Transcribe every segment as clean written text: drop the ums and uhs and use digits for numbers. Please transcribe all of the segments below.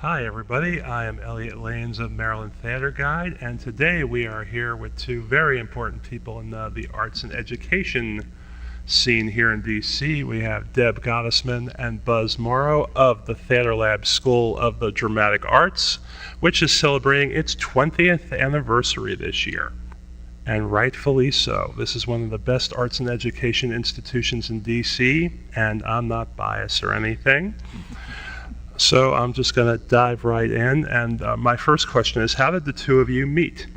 Hi everybody, I am Elliot Lanes of Maryland Theater Guide, and today we are here with two very important people in the arts and education scene here in DC. We have Deb Gottesman and Buzz Mauro of the Theater Lab School of the Dramatic Arts, which is celebrating its 20th anniversary this year. And rightfully so. This is one of the best arts and education institutions in DC, and I'm not biased or anything. So I'm just going to dive right in, and my first question is, how did the two of you meet?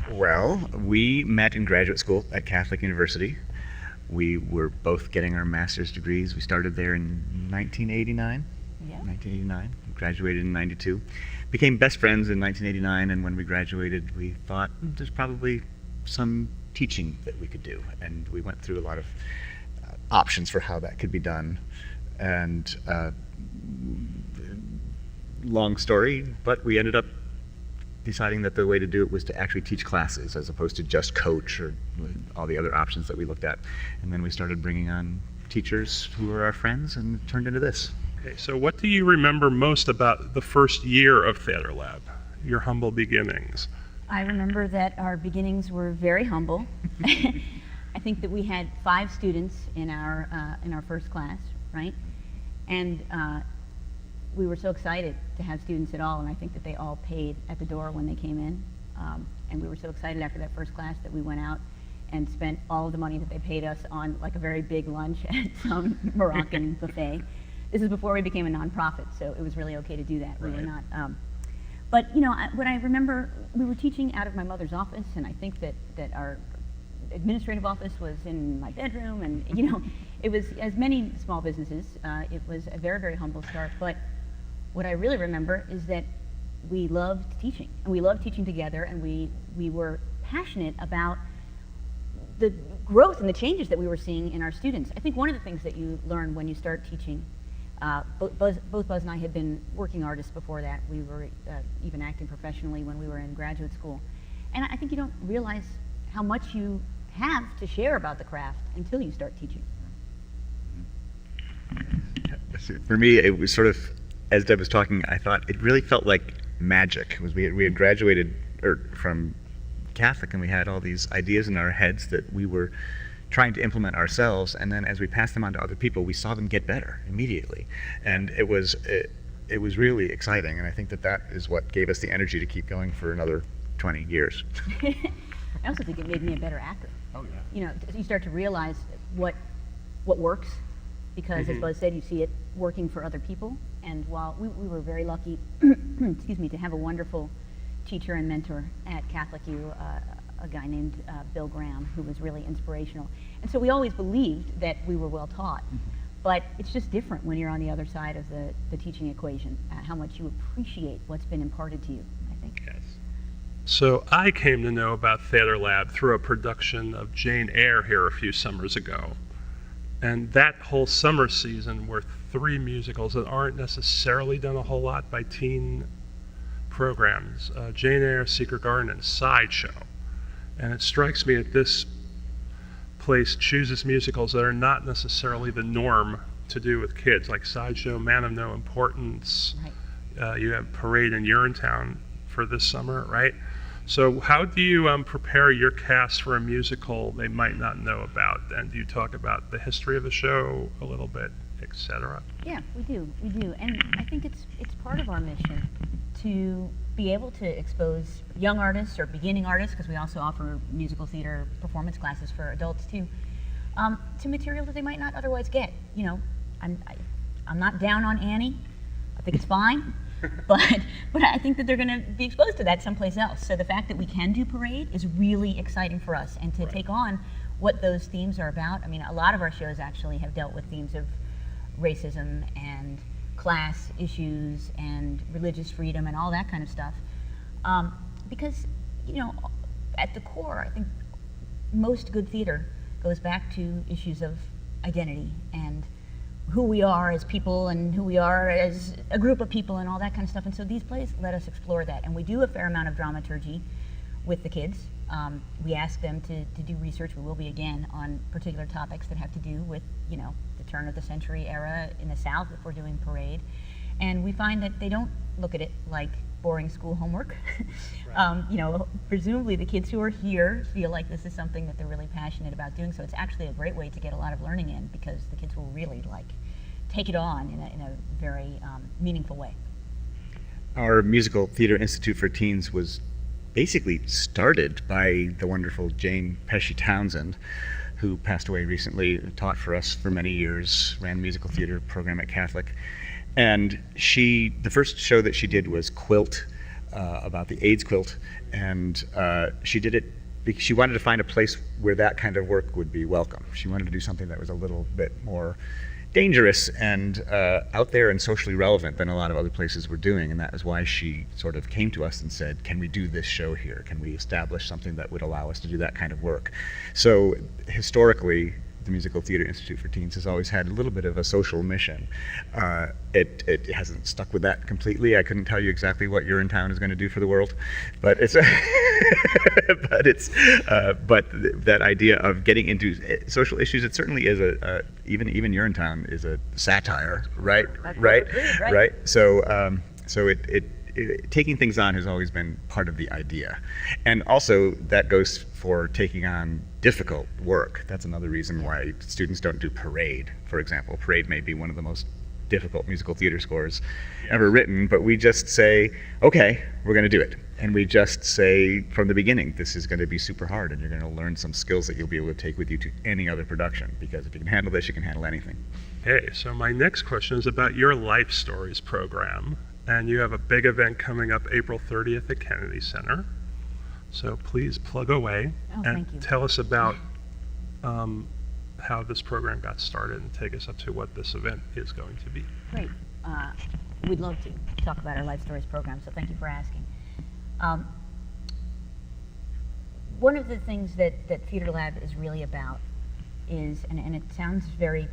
Well, we met in graduate school at Catholic University. We were both getting our master's degrees. We started there in 1989. Yeah. 1989. Graduated in 92. Became best friends in 1989, and when we graduated, we thought there's probably some teaching that we could do, and we went through a lot of options for how that could be done. And long story, but we ended up deciding that the way to do it was to actually teach classes as opposed to just coach or all the other options that we looked at. And then we started bringing on teachers who were our friends, and it turned into this. Okay, so what do you remember most about the first year of Theater Lab, your humble beginnings? I remember that our beginnings were very humble. I think that we had 5 students in our first class, right? And we were so excited to have students at all, and I think that they all paid at the door when they came in. And we were so excited after that first class that we went out and spent all of the money that they paid us on like a very big lunch at some Moroccan buffet. This is before we became a nonprofit, so it was really okay to do that. Right. We were not. But you know, what I remember, we were teaching out of my mother's office, and I think that our administrative office was in my bedroom, and you know, it was, as many small businesses, it was a very, very humble start. But what I really remember is that we loved teaching, and we loved teaching together, and we were passionate about the growth and the changes that we were seeing in our students. I think one of the things that you learn when you start teaching, both Buzz and I had been working artists before that. We were even acting professionally when we were in graduate school. And I think you don't realize how much you have to share about the craft until you start teaching. For me, it was sort of, as Deb was talking, I thought it really felt like magic. It was, we had graduated from Catholic, and we had all these ideas in our heads that we were trying to implement ourselves, and then as we passed them on to other people, we saw them get better immediately. And it was really exciting, and I think that is what gave us the energy to keep going for another 20 years. I also think it made me a better actor. Oh, yeah. You know, you start to realize what works, because as Buzz said, you see it working for other people. And while we were very lucky, excuse me, to have a wonderful teacher and mentor at Catholic U, a guy named Bill Graham, who was really inspirational. And so we always believed that we were well taught. But it's just different when you're on the other side of the teaching equation, how much you appreciate what's been imparted to you, I think. Yes. So I came to know about Theater Lab through a production of Jane Eyre here a few summers ago. And that whole summer season were 3 musicals that aren't necessarily done a whole lot by teen programs. Jane Eyre, Secret Garden, and Sideshow. And it strikes me that this place chooses musicals that are not necessarily the norm to do with kids, like Sideshow, Man of No Importance. Right. You have Parade in Urinetown for this summer, right? So how do you prepare your cast for a musical they might not know about? And do you talk about the history of the show a little bit, etc.? Yeah, we do. And I think it's part of our mission to be able to expose young artists or beginning artists, because we also offer musical theater performance classes for adults too, to material that they might not otherwise get. You know, I'm not down on Annie. I think it's fine. but I think that they're going to be exposed to that someplace else. So the fact that we can do Parade is really exciting for us, and to take on what those themes are about. I mean, a lot of our shows actually have dealt with themes of racism and class issues and religious freedom and all that kind of stuff. Because, you know, at the core, I think most good theater goes back to issues of identity and who we are as people and who we are as a group of people and all that kind of stuff. And so these plays let us explore that. And we do a fair amount of dramaturgy. with the kids. We ask them to do research. We will be again on particular topics that have to do with, the turn of the century era in the South if we're doing parade. And we find that they don't look at it like boring school homework. Right. Presumably the kids who are here feel like this is something that they're really passionate about doing. So it's actually a great way to get a lot of learning in, because the kids will really take it on in a very meaningful way. Our Musical Theater Institute for Teens was basically started by the wonderful Jane Pesci Townsend, who passed away recently, taught for us for many years, ran musical theater program at Catholic. And the first show that she did was Quilt, about the AIDS quilt, and she did it because she wanted to find a place where that kind of work would be welcome. She wanted to do something that was a little bit more dangerous and out there and socially relevant than a lot of other places were doing, and that is why she sort of came to us and said, can we do this show here? Can we establish something that would allow us to do that kind of work? So historically, the Musical Theater Institute for Teens has always had a little bit of a social mission. It hasn't stuck with that completely. I couldn't tell you exactly what You're in Town is going to do for the world, but it's but that idea of getting into social issues, it certainly is even You're in Town is a satire, right? Right. So taking things on has always been part of the idea. And also that goes for taking on difficult work. That's another reason why students don't do Parade, for example. Parade may be one of the most difficult musical theater scores ever written, but we just say, okay, we're going to do it. And we just say from the beginning, this is going to be super hard, and you're going to learn some skills that you'll be able to take with you to any other production, because if you can handle this, you can handle anything. Okay, so my next question is about your Life Stories program. And you have a big event coming up April 30th at Kennedy Center. So please plug away and tell us about how this program got started, and take us up to what this event is going to be. Great. We'd love to talk about our Life Stories program, so thank you for asking. One of the things that Theater Lab is really about is, and it sounds very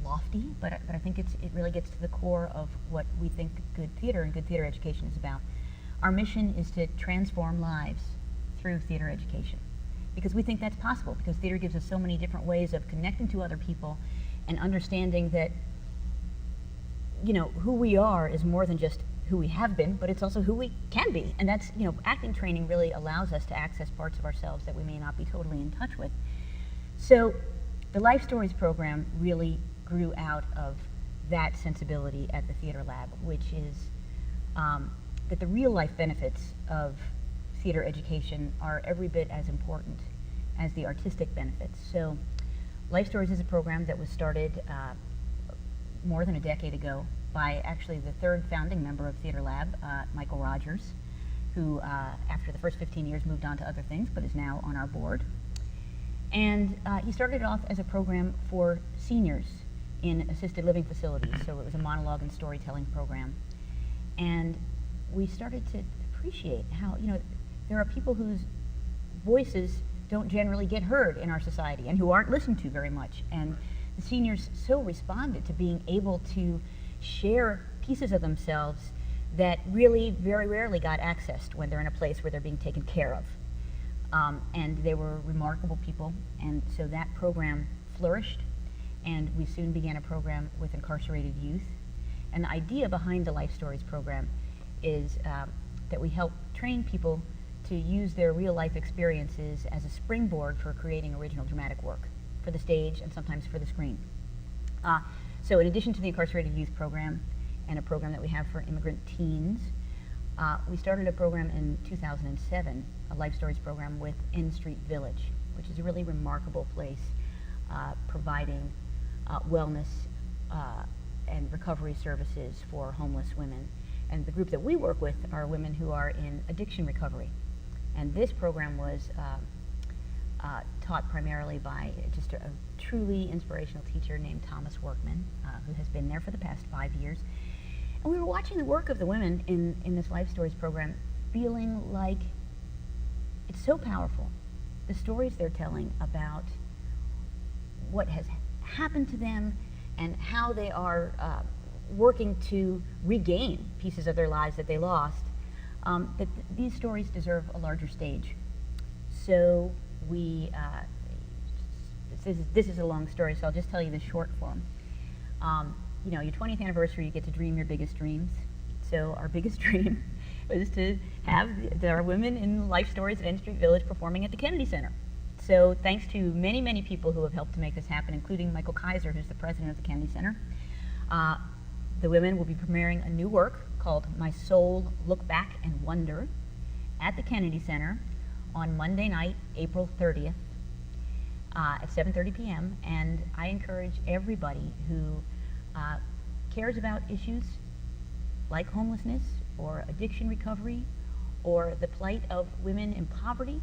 lofty, but I think it really gets to the core of what we think good theater and good theater education is about. Our mission is to transform lives through theater education, because we think that's possible, because theater gives us so many different ways of connecting to other people and understanding that who we are is more than just who we have been, but it's also who we can be. And that's, acting training really allows us to access parts of ourselves that we may not be totally in touch with. So the Life Stories program really grew out of that sensibility at the Theater Lab, which is that the real life benefits of theater education are every bit as important as the artistic benefits. So Life Stories is a program that was started more than a decade ago by actually the third founding member of Theater Lab, Michael Rogers, who after the first 15 years moved on to other things, but is now on our board. And he started off as a program for seniors in assisted living facilities, so it was a monologue and storytelling program. And we started to appreciate how, there are people whose voices don't generally get heard in our society and who aren't listened to very much. And the seniors so responded to being able to share pieces of themselves that really very rarely got accessed when they're in a place where they're being taken care of. And they were remarkable people, and so that program flourished. And we soon began a program with incarcerated youth. And the idea behind the Life Stories program is that we help train people to use their real life experiences as a springboard for creating original dramatic work for the stage and sometimes for the screen. So in addition to the incarcerated youth program and a program that we have for immigrant teens, we started a program in 2007, a Life Stories program with N Street Village, which is a really remarkable place providing wellness and recovery services for homeless women. And the group that we work with are women who are in addiction recovery. And this program was taught primarily by just a truly inspirational teacher named Thomas Workman, who has been there for the past 5 years. And we were watching the work of the women in this Life Stories program, feeling like it's so powerful. The stories they're telling about what has happened to them and how they are working to regain pieces of their lives that they lost, that these stories deserve a larger stage So we, this is a long story, so I'll just tell you the short form. You know, your 20th anniversary, you get to dream your biggest dreams. So our biggest dream was to have our women in life stories at N Street Village performing at the Kennedy Center. So thanks to many, many people who have helped to make this happen, including Michael Kaiser, who's the president of the Kennedy Center, the women will be premiering a new work called My Soul, Look Back and Wonder at the Kennedy Center on Monday night, April 30th at 7:30 p.m. And I encourage everybody who cares about issues like homelessness or addiction recovery or the plight of women in poverty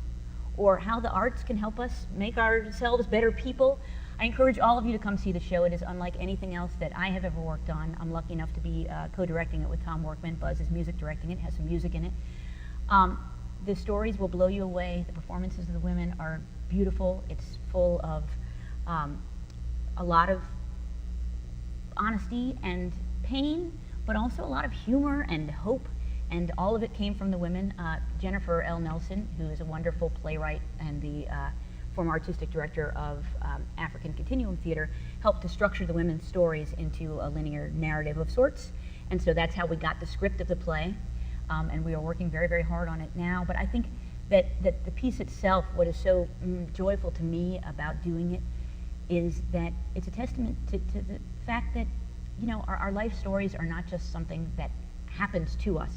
or how the arts can help us make ourselves better people. I encourage all of you to come see the show. It is unlike anything else that I have ever worked on. I'm lucky enough to be co-directing it with Tom Workman. Buzz is music directing it, has some music in it. The stories will blow you away. The performances of the women are beautiful. It's full of a lot of honesty and pain, but also a lot of humor and hope, and all of it came from the women. Jennifer L. Nelson, who is a wonderful playwright and the former artistic director of African Continuum Theater, helped to structure the women's stories into a linear narrative of sorts, and so that's how we got the script of the play, and we are working very, very hard on it now. But I think that the piece itself, what is so joyful to me about doing it, is that it's a testament to the fact that, you know, our life stories are not just something that happens to us.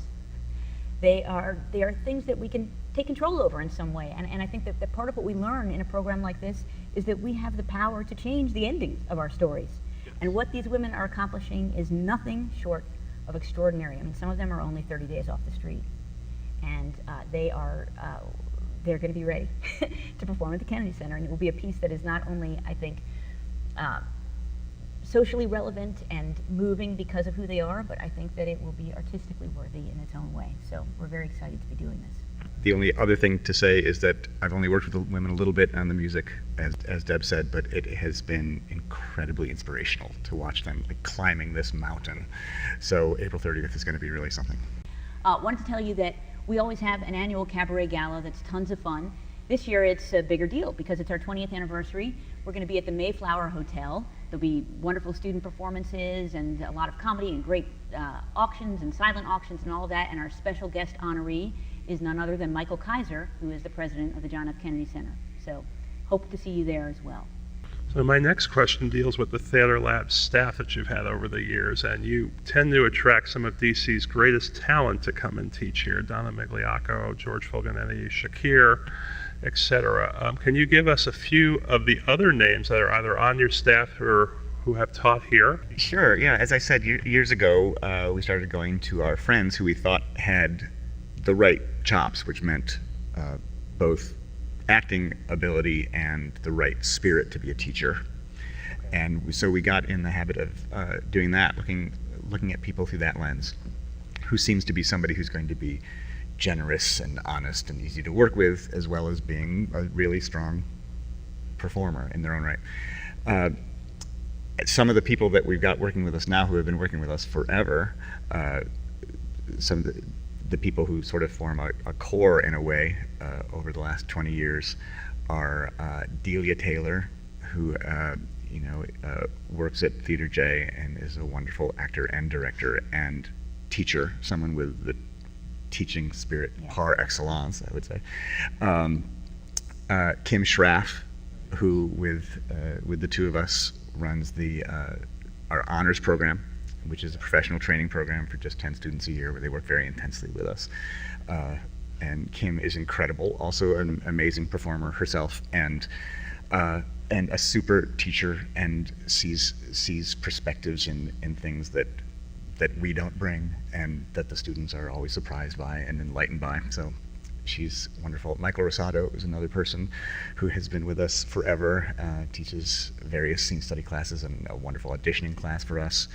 They are things that we can take control over in some way. And I think that part of what we learn in a program like this is that we have the power to change the endings of our stories. Yes. And what these women are accomplishing is nothing short of extraordinary. I mean, some of them are only 30 days off the street. And they're going to be ready to perform at the Kennedy Center. And it will be a piece that is not only, I think, socially relevant and moving because of who they are, but I think that it will be artistically worthy in its own way. So we're very excited to be doing this. The only other thing to say is that I've only worked with the women a little bit on the music, as Deb said, but it has been incredibly inspirational to watch them like climbing this mountain. So April 30th is going to be really something. Wanted to tell you that we always have an annual cabaret gala that's tons of fun. This year it's a bigger deal because it's our 20th anniversary. We're going to be at the Mayflower Hotel. There'll be wonderful student performances and a lot of comedy and great auctions and silent auctions and all of that. And our special guest honoree is none other than Michael Kaiser, who is the president of the John F. Kennedy Center. So hope to see you there as well. So my next question deals with the Theater Lab staff that you've had over the years, and you tend to attract some of DC's greatest talent to come and teach here: Donna Migliacco, George Fulganetti, Shakir, etc. Can you give us a few of the other names that are either on your staff or who have taught here? Sure, yeah. As I said, years ago, we started going to our friends who we thought had the right chops, which meant both acting ability and the right spirit to be a teacher. And so we got in the habit of doing that, looking at people through that lens. Who seems to be somebody who's going to be generous and honest and easy to work with, as well as being a really strong performer in their own right. Some of the people that we've got working with us now, who have been working with us forever, some of the people who sort of form a core in a way over the last 20 years are Delia Taylor, who works at Theater J and is a wonderful actor and director and teacher, someone with the teaching spirit par excellence, I would say. Kim Schraff, who with the two of us runs our honors program, which is a professional training program for just 10 students a year where they work very intensely with us. And Kim is incredible, also an amazing performer herself, and a super teacher, and sees perspectives in things that we don't bring, and that the students are always surprised by and enlightened by. So she's wonderful. Michael Rosado is another person who has been with us forever, teaches various scene study classes and a wonderful auditioning class for us.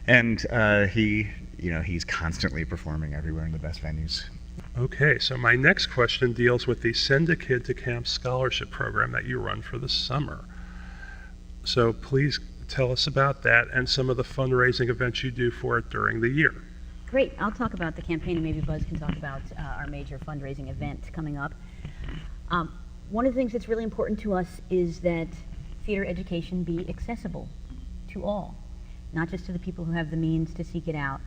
And he's constantly performing everywhere in the best venues. Okay, so my next question deals with the Send a Kid to Camp scholarship program that you run for the summer. So please tell us about that and some of the fundraising events you do for it during the year. Great. I'll talk about the campaign, and maybe Buzz can talk about our major fundraising event coming up. One of the things that's really important to us is that theater education be accessible to all, not just to the people who have the means to seek it out.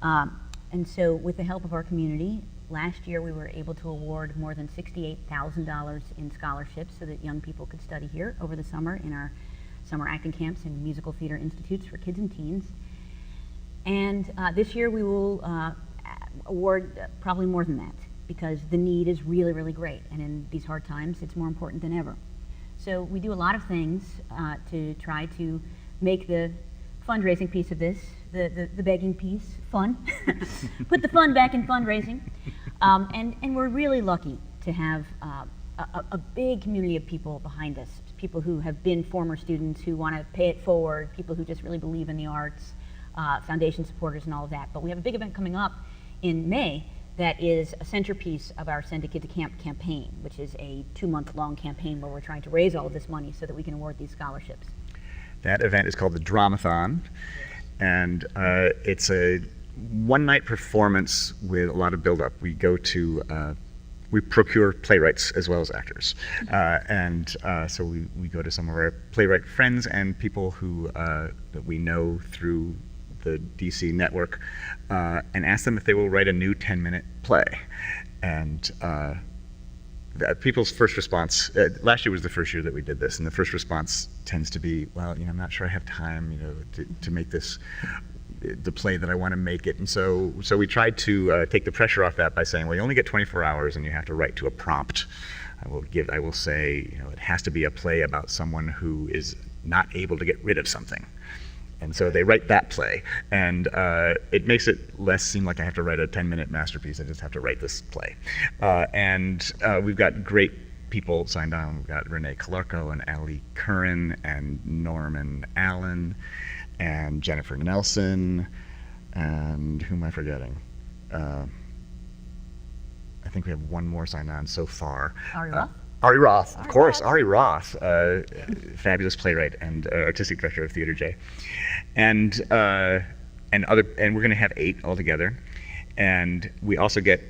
And so with the help of our community, last year we were able to award more than $68,000 in scholarships so that young people could study here over the summer in our summer acting camps and musical theater institutes for kids and teens. And this year we will award probably more than that, because the need is really, really great. And in these hard times, it's more important than ever. So we do a lot of things to try to make the fundraising piece of this, the begging piece, fun. Put the fun back in fundraising. And we're really lucky to have a big community of people behind us, people who have been former students who want to pay it forward, people who just really believe in the arts, foundation supporters and all of that. But we have a big event coming up in May that is a centerpiece of our Send a Kid to Camp campaign, which is a 2-month-long campaign where we're trying to raise all of this money so that we can award these scholarships. That event is called the Dramathon, and it's a one-night performance with a lot of build-up. We go to, we procure playwrights as well as actors, so we go to some of our playwright friends and people who that we know through the DC network, and ask them if they will write a new 10-minute play. And people's first response, last year was the first year that we did this, and the first response tends to be, well, I'm not sure I have time, to make this the play that I want to make it. And so we tried to take the pressure off that by saying, well, you only get 24 hours and you have to write to a prompt. I will say, it has to be a play about someone who is not able to get rid of something. And so they write that play, and it makes it less seem like I have to write a 10-minute masterpiece. I just have to write this play. And we've got great people signed on. We've got Renee Calarco and Ali Curran and Norman Allen and Jennifer Nelson, and who am I forgetting? I think we have one more signed on so far. Ari Roth? Ari Roth, of course. Ari Roth, fabulous playwright and artistic director of Theater J, and we're going to have 8 altogether, and we also get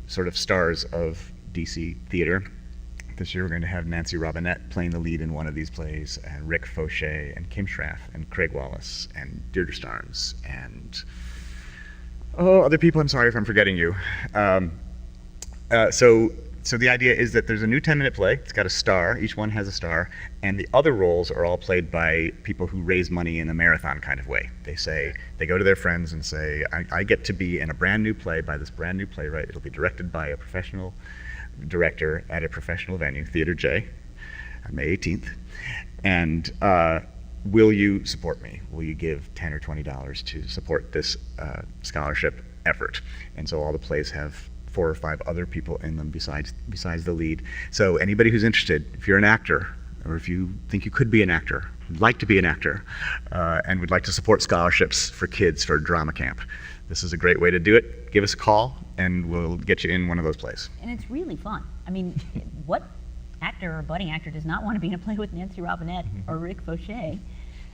sort of stars of DC theater. This year we're going to have Nancy Robinette playing the lead in one of these plays, and Rick Fauché and Kim Schraff and Craig Wallace and Deirdre Starnes and other people. I'm sorry if I'm forgetting you. So the idea is that there's a new 10-minute play. It's got a star. Each one has a star. And the other roles are all played by people who raise money in a marathon kind of way. They go to their friends and say, I get to be in a brand new play by this brand new playwright. It'll be directed by a professional director at a professional venue, Theater J, on May 18th. And will you support me? Will you give $10 or $20 to support this scholarship effort? And so all the plays have 4 or 5 other people in them besides the lead. So anybody who's interested, if you're an actor, or if you think you could be an actor, would like to be an actor, and would like to support scholarships for kids for drama camp, this is a great way to do it. Give us a call, and we'll get you in one of those plays. And it's really fun. I mean, what actor or budding actor does not want to be in a play with Nancy Robinette or Rick Fauché?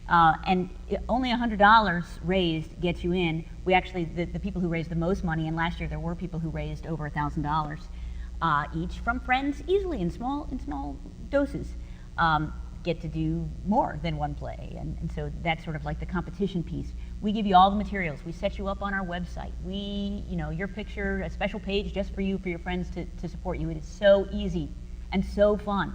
And only $100 raised gets you in. We actually, the people who raised the most money, and last year there were people who raised over $1,000 each from friends, easily in small doses, get to do more than one play. And so that's sort of like the competition piece. We give you all the materials. We set you up on our website. Your picture, a special page just for you, for your friends to support you. It is so easy and so fun.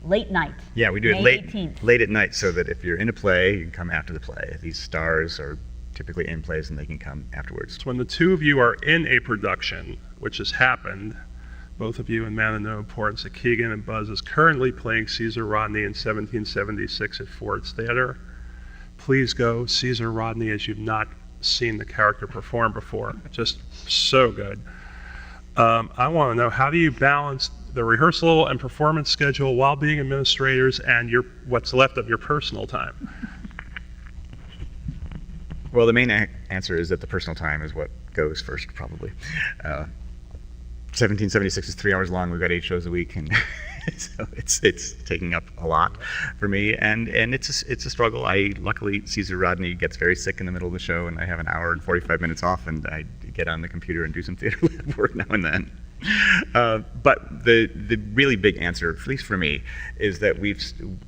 Late night. Yeah, we do it May 18th. late at night, so that if you're in a play, you can come after the play. These stars are typically in plays, and they can come afterwards. So when the two of you are in a production, which has happened, both of you in Man of No Importance, Keegan and Buzz is currently playing Caesar Rodney in 1776 at Ford's Theater. Please go Caesar Rodney as you've not seen the character perform before. Just so good. I want to know, how do you balance the rehearsal and performance schedule while being administrators and what's left of your personal time? Well, the main answer is that the personal time is what goes first, probably. 1776 is 3 hours long. We've got 8 shows a week, and so it's taking up a lot for me, and it's a struggle. Luckily, Caesar Rodney gets very sick in the middle of the show, and I have an hour and 45 minutes off, and I get on the computer and do some theater lab work now and then. But the really big answer, at least for me, is that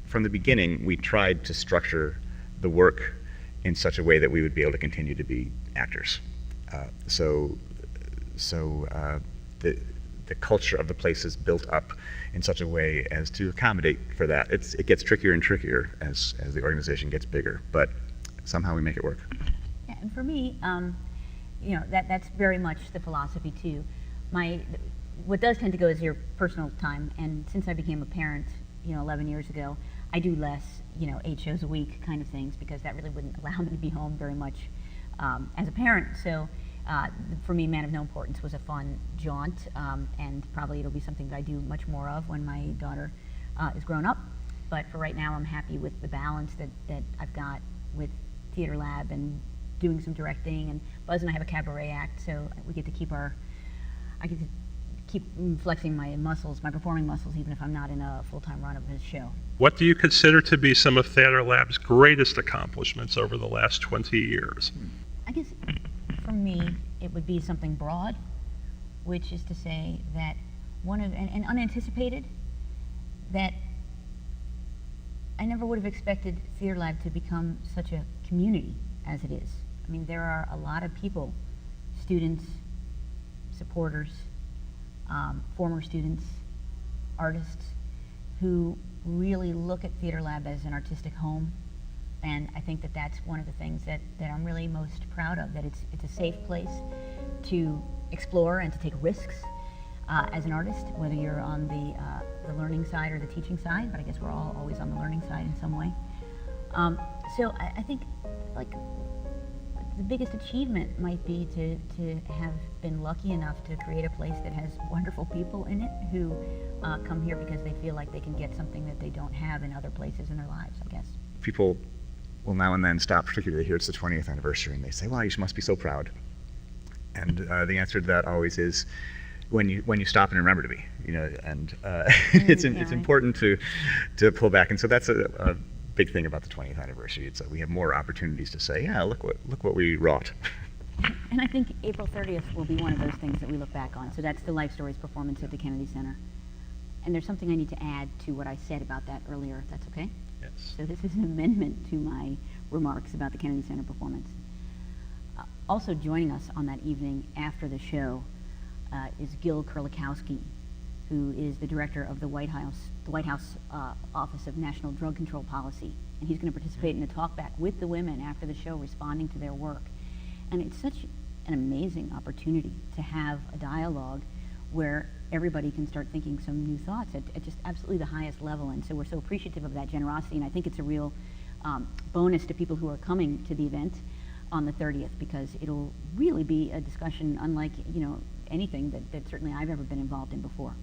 from the beginning, we tried to structure the work in such a way that we would be able to continue to be actors. So the culture of the place is built up in such a way as to accommodate for that. It gets trickier and trickier as the organization gets bigger, but somehow we make it work. Yeah, and for me, that's very much the philosophy too. What does tend to go is your personal time, and since I became a parent, 11 years ago, I do less, 8 shows a week kind of things, because that really wouldn't allow me to be home very much as a parent. So for me, Man of No Importance was a fun jaunt, and probably it'll be something that I do much more of when my daughter is grown up. But for right now, I'm happy with the balance that I've got with Theater Lab and doing some directing, and Buzz and I have a cabaret act, so we get to keep I get to keep flexing my muscles, my performing muscles, even if I'm not in a full-time run of his show. What do you consider to be some of Theater Lab's greatest accomplishments over the last 20 years? I guess for me, it would be something broad, which is to say that and unanticipated, that I never would have expected Theater Lab to become such a community as it is. I mean, there are a lot of people, students, supporters, former students, artists, who really look at Theater Lab as an artistic home. And I think that that's one of the things that I'm really most proud of, that it's a safe place to explore and to take risks as an artist, whether you're on the learning side or the teaching side, but I guess we're all always on the learning side in some way. So I think, like, the biggest achievement might be to have been lucky enough to create a place that has wonderful people in it who come here because they feel like they can get something that they don't have in other places in their lives, I guess. People will now and then stop, particularly they hear it's the 20th anniversary, and they say, "Wow, you must be so proud." And the answer to that always is, when you stop and remember to be, and it's important to pull back. And so that's a big thing about the 20th anniversary. It's we have more opportunities to say, yeah, look what we wrought. And I think April 30th will be one of those things that we look back on. So that's the Life Stories performance at the Kennedy Center. And there's something I need to add to what I said about that earlier, if that's okay? Yes. So this is an amendment to my remarks about the Kennedy Center performance. Also joining us on that evening after the show is Gil Kurlikowski, who is the director of the White House Office of National Drug Control Policy. And he's going to participate in a talkback with the women after the show, responding to their work. And it's such an amazing opportunity to have a dialogue where everybody can start thinking some new thoughts at just absolutely the highest level. And so we're so appreciative of that generosity, and I think it's a real bonus to people who are coming to the event on the 30th, because it'll really be a discussion unlike anything that certainly I've ever been involved in before.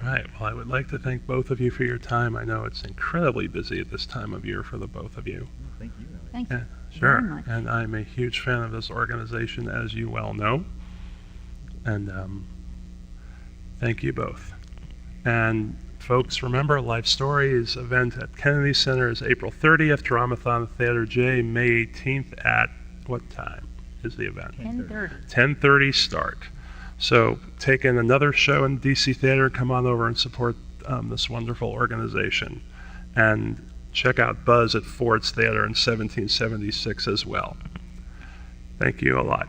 Right. Well, I would like to thank both of you for your time. I know it's incredibly busy at this time of year for the both of you. Thank you. Thank you. Sure. Very much. And I'm a huge fan of this organization, as you well know. And thank you both. And folks, remember, Life Stories event at Kennedy Center is April 30th, Dramathon Theater J, May 18th at what time is the event? 10:30. 10:30 start. So take in another show in DC Theater, come on over and support this wonderful organization. And check out Buzz at Ford's Theater in 1776 as well. Thank you a lot.